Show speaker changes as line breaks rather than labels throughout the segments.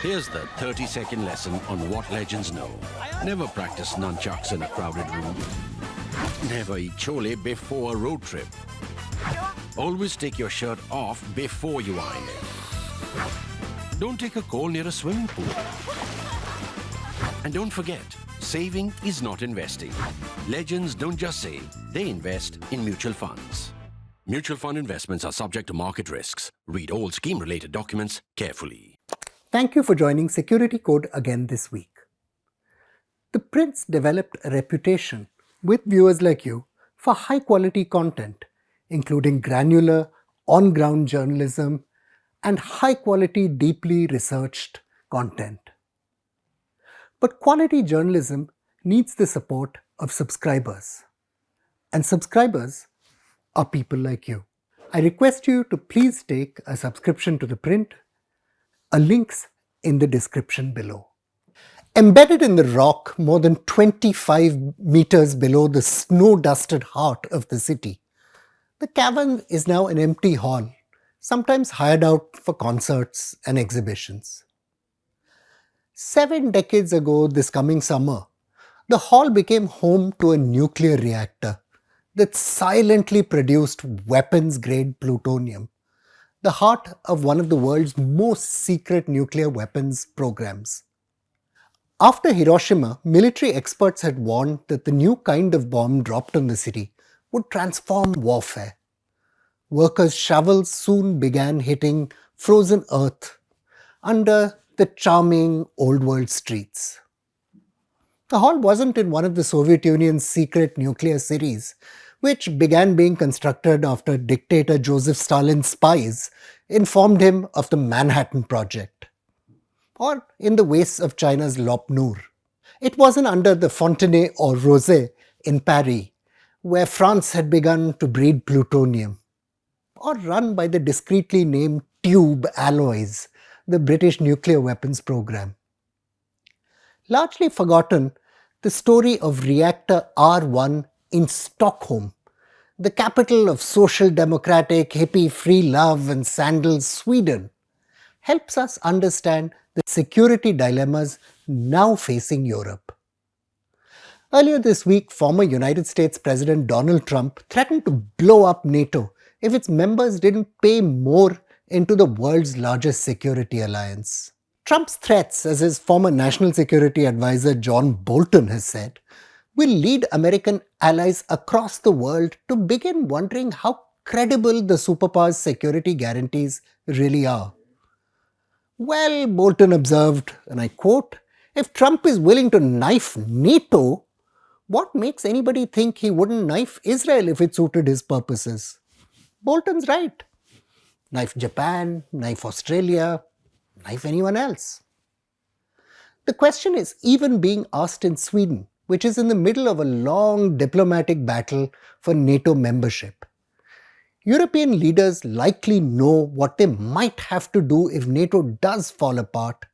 Here's the 30-second lesson on what legends know. Never practice nunchucks in a crowded room. Never eat chole before a road trip. Always take your shirt off before you iron it. Don't take a call near a swimming pool. And don't forget, saving is not investing. Legends don't just save, they invest in mutual funds. Mutual fund investments are subject to market risks. Read all scheme-related documents carefully.
Thank you for joining Security Code again this week. ThePrint's developed a reputation with viewers like you for high-quality content, including granular, on-ground journalism and high-quality, deeply researched content. But quality journalism needs the support of subscribers. And subscribers are people like you. I request you to please take a subscription to ThePrint. A link's in the description below. Embedded in the rock more than 25 meters below the snow-dusted heart of the city, the cavern is now an empty hall, sometimes hired out for concerts and exhibitions. 7 decades ago this coming summer, the hall became home to a nuclear reactor that silently produced weapons-grade plutonium, the heart of one of the world's most secret nuclear weapons programs. After Hiroshima, military experts had warned that the new kind of bomb dropped on the city would transform warfare. Workers' shovels soon began hitting frozen earth under the charming old world streets. The hall wasn't in one of the Soviet Union's secret nuclear cities, which began being constructed after dictator Joseph Stalin's spies informed him of the Manhattan Project, or in the wastes of China's Lop Nur. It wasn't under the Fontenay or Rosé in Paris, where France had begun to breed plutonium, or run by the discreetly named Tube Alloys, the British nuclear weapons program. Largely forgotten, the story of Reactor R1 in Stockholm, the capital of social democratic, hippie free love and sandals Sweden, helps us understand the security dilemmas now facing Europe. Earlier this week, former United States President Donald Trump threatened to blow up NATO if its members didn't pay more into the world's largest security alliance. Trump's threats, as his former National Security Advisor John Bolton has said, will lead American allies across the world to begin wondering how credible the superpower's security guarantees really are. Well, Bolton observed, and I quote, "If Trump is willing to knife NATO, what makes anybody think he wouldn't knife Israel if it suited his purposes?" Bolton's right. Knife Japan, knife Australia, knife anyone else. The question is even being asked in Sweden, which is in the middle of a long diplomatic battle for NATO membership. European leaders likely know what they might have to do if NATO does fall apart,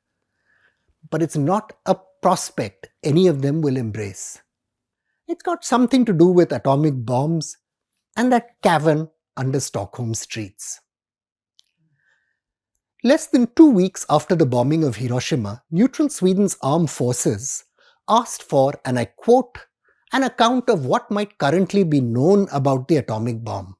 but it's not a prospect any of them will embrace. It's got something to do with atomic bombs and that cavern under Stockholm streets. Less than 2 weeks after the bombing of Hiroshima, neutral Sweden's armed forces asked for, and I quote, an account of what might currently be known about the atomic bomb.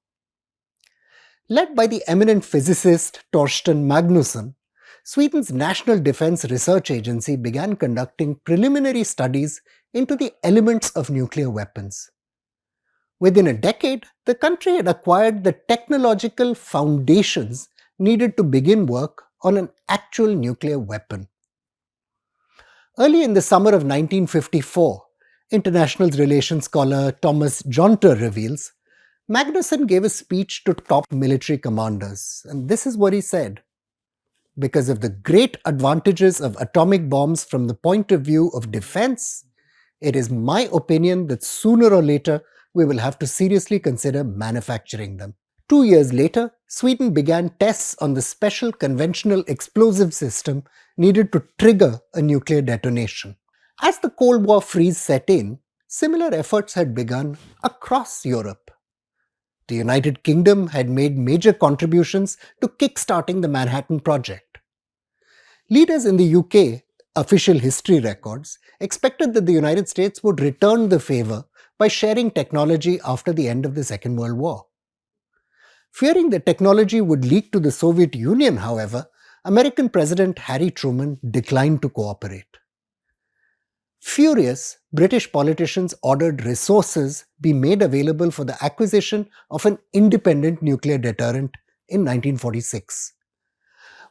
Led by the eminent physicist Torsten Magnusson, Sweden's National Defense Research Agency began conducting preliminary studies into the elements of nuclear weapons. Within a decade, the country had acquired the technological foundations needed to begin work on an actual nuclear weapon. Early in the summer of 1954, international relations scholar Thomas Jonter reveals, Magnusson gave a speech to top military commanders, and this is what he said. Because of the great advantages of atomic bombs from the point of view of defense, it is my opinion that sooner or later we will have to seriously consider manufacturing them. 2 years later, Sweden began tests on the special conventional explosive system needed to trigger a nuclear detonation. As the Cold War freeze set in, similar efforts had begun across Europe. The United Kingdom had made major contributions to kickstarting the Manhattan Project. Leaders in the UK, official history records, expected that the United States would return the favor by sharing technology after the end of the Second World War. Fearing that technology would leak to the Soviet Union, however, American President Harry Truman declined to cooperate. Furious, British politicians ordered resources be made available for the acquisition of an independent nuclear deterrent in 1946.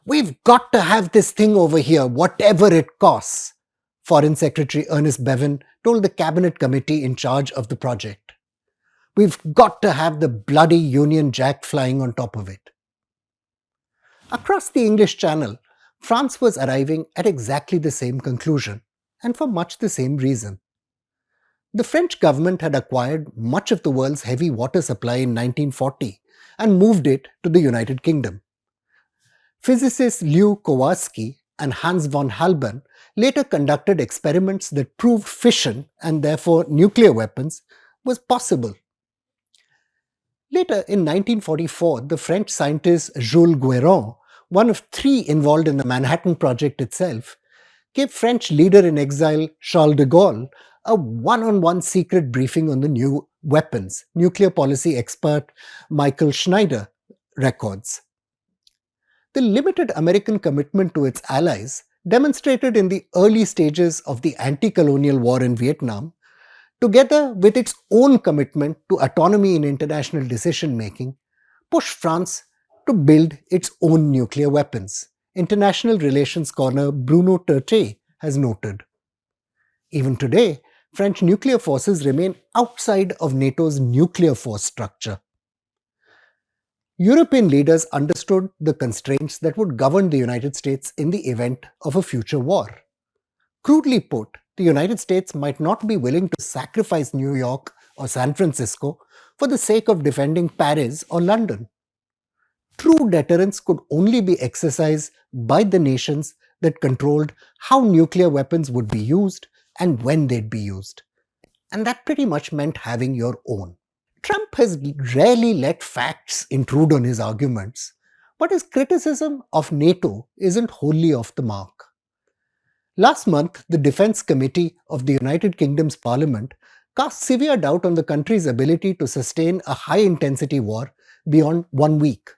"We've got to have this thing over here, whatever it costs," Foreign Secretary Ernest Bevin told the Cabinet Committee in charge of the project. "We've got to have the bloody Union Jack flying on top of it." Across the English Channel, France was arriving at exactly the same conclusion, and for much the same reason. The French government had acquired much of the world's heavy water supply in 1940 and moved it to the United Kingdom. Physicists Lew Kowarski and Hans von Halban later conducted experiments that proved fission, and therefore nuclear weapons, was possible. Later, in 1944, the French scientist Jules Guérin, one of three involved in the Manhattan Project itself, gave French leader in exile Charles de Gaulle a one-on-one secret briefing on the new weapons, nuclear policy expert Michael Schneider records. The limited American commitment to its allies, demonstrated in the early stages of the anti-colonial war in Vietnam, together with its own commitment to autonomy in international decision-making, pushed France to build its own nuclear weapons, international relations corner Bruno Terté has noted. Even today, French nuclear forces remain outside of NATO's nuclear force structure. European leaders understood the constraints that would govern the United States in the event of a future war. Crudely put, the United States might not be willing to sacrifice New York or San Francisco for the sake of defending Paris or London. True deterrence could only be exercised by the nations that controlled how nuclear weapons would be used and when they'd be used. And that pretty much meant having your own. Trump has rarely let facts intrude on his arguments, but his criticism of NATO isn't wholly off the mark. Last month, the Defense Committee of the United Kingdom's Parliament cast severe doubt on the country's ability to sustain a high-intensity war beyond 1 week,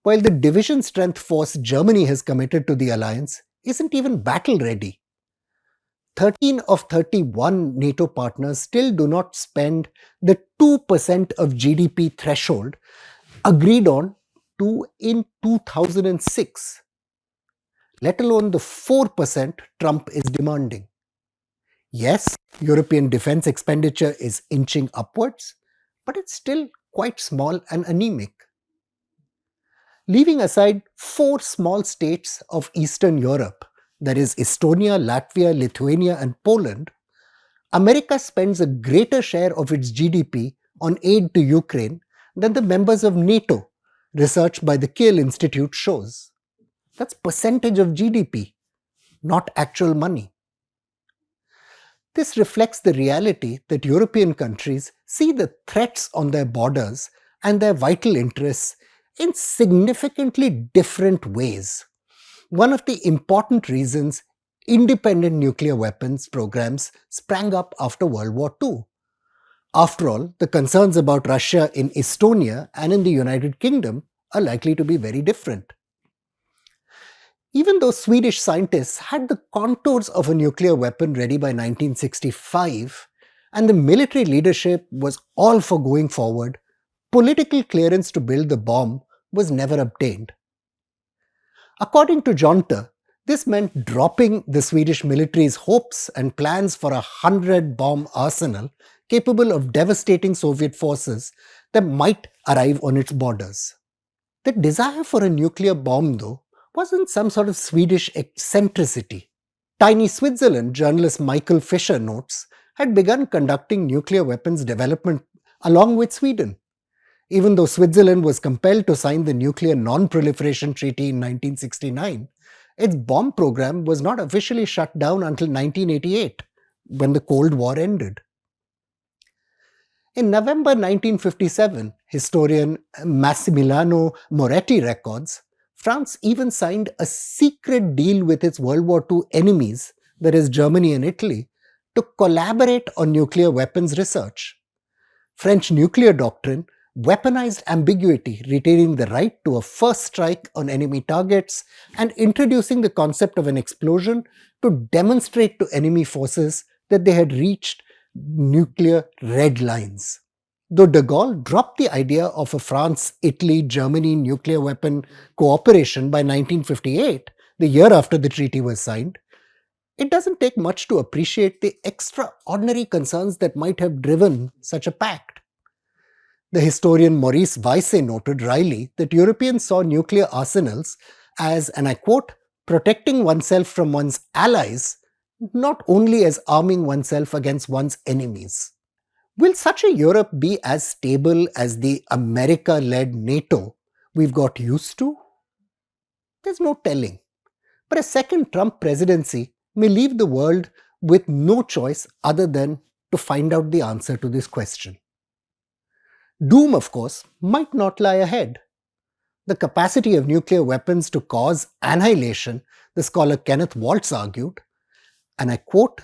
while the division strength force Germany has committed to the alliance isn't even battle-ready. 13 of 31 NATO partners still do not spend the 2% of GDP threshold agreed on to in 2006, let alone the 4% Trump is demanding. Yes, European defense expenditure is inching upwards, but it's still quite small and anemic. Leaving aside 4 small states of Eastern Europe, that is Estonia, Latvia, Lithuania and Poland, America spends a greater share of its GDP on aid to Ukraine than the members of NATO, research by the Kiel Institute shows. That's percentage of GDP, not actual money. This reflects the reality that European countries see the threats on their borders and their vital interests in significantly different ways. One of the important reasons independent nuclear weapons programs sprang up after World War II. After all, the concerns about Russia in Estonia and in the United Kingdom are likely to be very different. Even though Swedish scientists had the contours of a nuclear weapon ready by 1965, and the military leadership was all for going forward, political clearance to build the bomb was never obtained. According to Jonter, this meant dropping the Swedish military's hopes and plans for a 100-bomb arsenal capable of devastating Soviet forces that might arrive on its borders. The desire for a nuclear bomb, though, wasn't some sort of Swedish eccentricity. Tiny Switzerland, journalist Michael Fisher notes, had begun conducting nuclear weapons development along with Sweden. Even though Switzerland was compelled to sign the Nuclear Non-Proliferation Treaty in 1969, its bomb program was not officially shut down until 1988, when the Cold War ended. In November 1957, historian Massimiliano Moretti records, France even signed a secret deal with its World War II enemies, that is, Germany and Italy, to collaborate on nuclear weapons research. French nuclear doctrine weaponized ambiguity, retaining the right to a first strike on enemy targets and introducing the concept of an explosion to demonstrate to enemy forces that they had reached nuclear red lines. Though de Gaulle dropped the idea of a France-Italy-Germany nuclear weapon cooperation by 1958, the year after the treaty was signed, it doesn't take much to appreciate the extraordinary concerns that might have driven such a pact. The historian Maurice Weisse noted wryly that Europeans saw nuclear arsenals as, and I quote, protecting oneself from one's allies, not only as arming oneself against one's enemies. Will such a Europe be as stable as the America-led NATO we've got used to? There's no telling. But a second Trump presidency may leave the world with no choice other than to find out the answer to this question. Doom, of course, might not lie ahead. The capacity of nuclear weapons to cause annihilation, the scholar Kenneth Waltz argued, and I quote,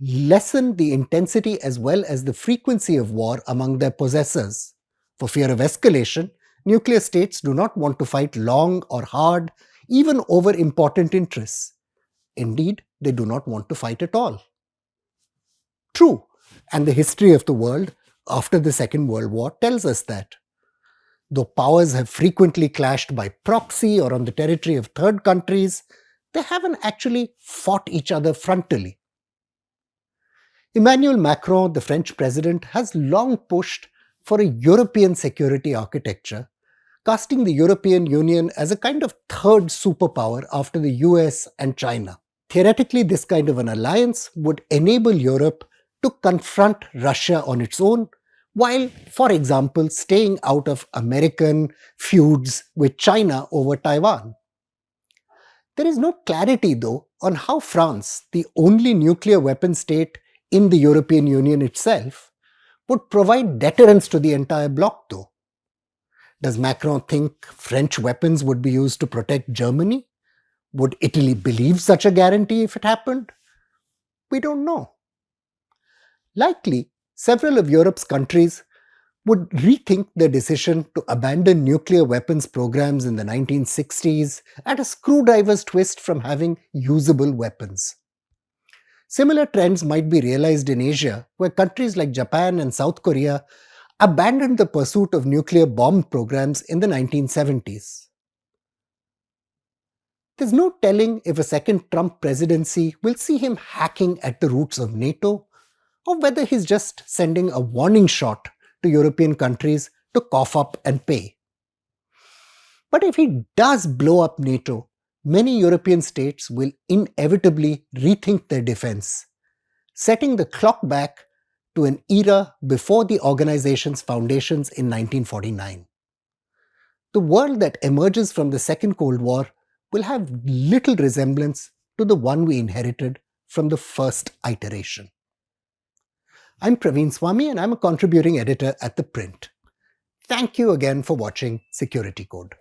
lessen the intensity as well as the frequency of war among their possessors. For fear of escalation, nuclear states do not want to fight long or hard, even over important interests. Indeed, they do not want to fight at all. True, and the history of the world after the Second World War tells us that. Though powers have frequently clashed by proxy or on the territory of third countries, they haven't actually fought each other frontally. Emmanuel Macron, the French president, has long pushed for a European security architecture, casting the European Union as a kind of third superpower after the US and China. Theoretically, this kind of an alliance would enable Europe to confront Russia on its own, while, for example, staying out of American feuds with China over Taiwan. There is no clarity, though, on how France, the only nuclear weapon state in the European Union itself, would provide deterrence to the entire bloc, though. Does Macron think French weapons would be used to protect Germany? Would Italy believe such a guarantee if it happened? We don't know. Likely, several of Europe's countries would rethink their decision to abandon nuclear weapons programs in the 1960s at a screwdriver's twist from having usable weapons. Similar trends might be realized in Asia, where countries like Japan and South Korea abandoned the pursuit of nuclear bomb programs in the 1970s. There's no telling if a second Trump presidency will see him hacking at the roots of NATO, or whether he's just sending a warning shot to European countries to cough up and pay. But if he does blow up NATO, many European states will inevitably rethink their defense, setting the clock back to an era before the organization's foundations in 1949. The world that emerges from the Second Cold War will have little resemblance to the one we inherited from the first iteration. I'm Praveen Swami and I'm a contributing editor at ThePrint. Thank you again for watching Security Code.